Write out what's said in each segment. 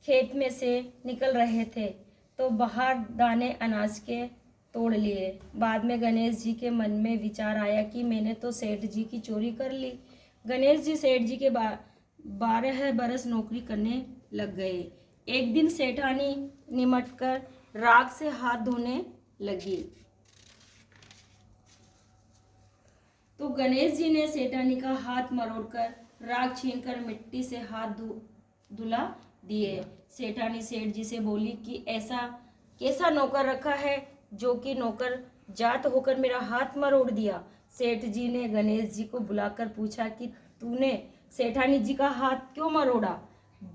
खेत में से निकल रहे थे तो बाहर दाने अनाज के तोड़ लिए। बाद में गणेश जी के मन में विचार आया कि मैंने तो सेठ जी की चोरी कर ली। गणेश जी सेठ जी के 12 बरस नौकरी करने लग गए। एक दिन सेठानी निमटकर राख से हाथ धोने लगी तो गणेश जी ने सेठानी का हाथ मरोड़कर राख छीनकर मिट्टी से हाथ धुला दिए। सेठानी सेठ जी से बोली कि ऐसा कैसा नौकर रखा है जो कि नौकर जात होकर मेरा हाथ मरोड़ दिया। सेठ जी ने गणेश जी को बुलाकर पूछा कि तूने सेठानी जी का हाथ क्यों मरोड़ा।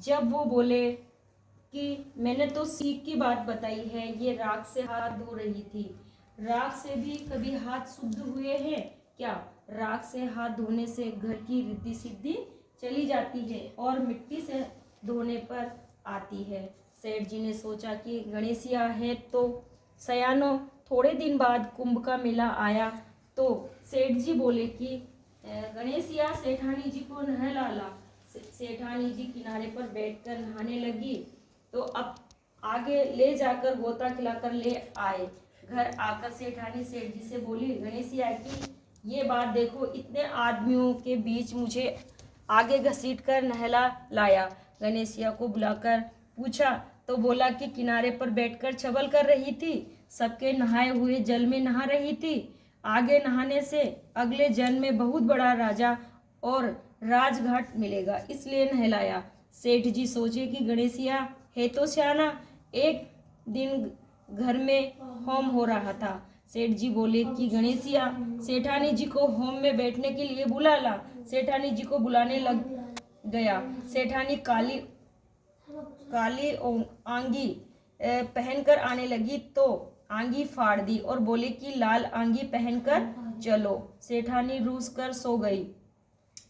जब वो बोले कि मैंने तो सीख की बात बताई है, ये राख से हाथ धो रही थी। राख से भी कभी हाथ शुद्ध हुए हैं क्या? राख से हाथ धोने से घर की रिद्धि सिद्धि चली जाती है और मिट्टी से धोने पर आती है। सेठ जी ने सोचा कि गणेशिया है तो सयानो। थोड़े दिन बाद कुंभ का मेला आया तो सेठ जी बोले कि गणेशिया सेठानी जी को नहला ला। सेठानी जी किनारे पर बैठकर नहाने लगी तो अब आगे ले जाकर गोता खिलाकर ले आए। घर आकर सेठानी सेठ जी से बोली, गणेशिया की ये बात देखो, इतने आदमियों के बीच मुझे आगे घसीट कर नहला लाया। गणेशिया को बुलाकर पूछा तो बोला कि किनारे पर बैठकर छबल कर रही थी, सबके नहाए हुए जल में नहा रही थी। आगे नहाने से अगले जन्म में बहुत बड़ा राजा और राजघाट मिलेगा, इसलिए नहलाया। सेठ जी सोचे कि गणेशिया है तो सियाना। एक दिन घर में होम हो रहा था। सेठ जी बोले कि गणेशिया सेठानी जी को होम में बैठने के लिए बुला ला। सेठानी जी को बुलाने लग गया। सेठानी काली काली आंगी पहनकर आने लगी तो आंगी फाड़ दी और बोले कि लाल आंगी पहनकर चलो। सेठानी रूस कर सो गई।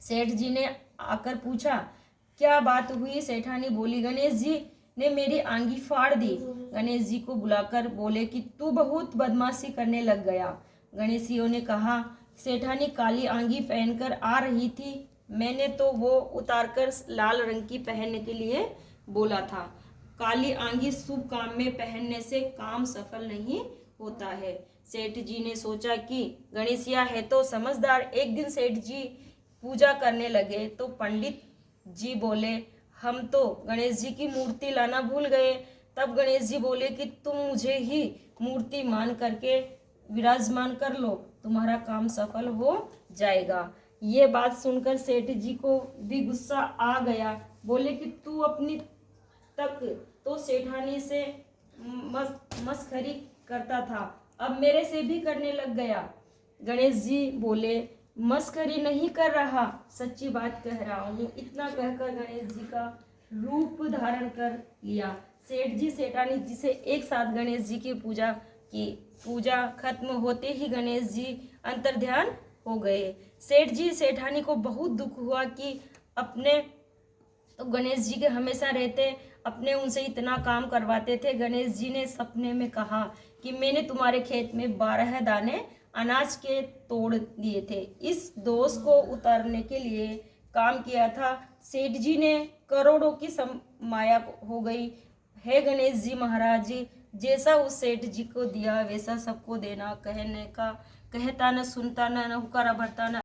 सेठ जी ने आकर पूछा, क्या बात हुई? सेठानी बोली, गणेश जी ने मेरी आंगी फाड़ दी। गणेश जी को बुलाकर बोले कि तू बहुत बदमाशी करने लग गया। गणेशियों ने कहा, सेठानी काली आंगी पहनकर आ रही थी, मैंने तो वो उतारकर लाल रंग की पहनने के लिए बोला था। काली आंगी शुभ काम में पहनने से काम सफल नहीं होता है। सेठ जी ने सोचा कि गणेशिया है तो समझदार। एक दिन सेठ जी पूजा करने लगे तो पंडित जी बोले, हम तो गणेश जी की मूर्ति लाना भूल गए। तब गणेश जी बोले कि तुम मुझे ही मूर्ति मान करके विराजमान कर लो, तुम्हारा काम सफल हो जाएगा। ये बात सुनकर सेठ जी को भी गुस्सा आ गया। बोले कि तू अपनी तक तो सेठानी से मस्खरी करता था, अब मेरे से भी करने लग गया। गणेश जी बोले, मस्खरी नहीं कर रहा, सच्ची बात कह रहा हूँ। इतना कहकर गणेश जी का रूप धारण कर लिया। सेठ जी सेठानी जी से एक साथ गणेश जी की पूजा की। पूजा खत्म होते ही गणेश जी अंतर्ध्यान हो गए। सेठ जी सेठानी को बहुत दुख हुआ कि अपने तो गणेश जी के हमेशा रहते, अपने उनसे इतना काम करवाते थे। गणेश जी ने सपने में कहा कि मैंने तुम्हारे खेत में 12 दाने अनाज के तोड़ दिए थे, इस दोष को उतारने के लिए काम किया था। सेठ जी ने करोड़ों की माया हो गई। हे गणेश जी महाराज जी, जैसा उस सेठ जी को दिया वैसा सबको देना। कहने का कहता न सुनता न हुक्कारा भरता न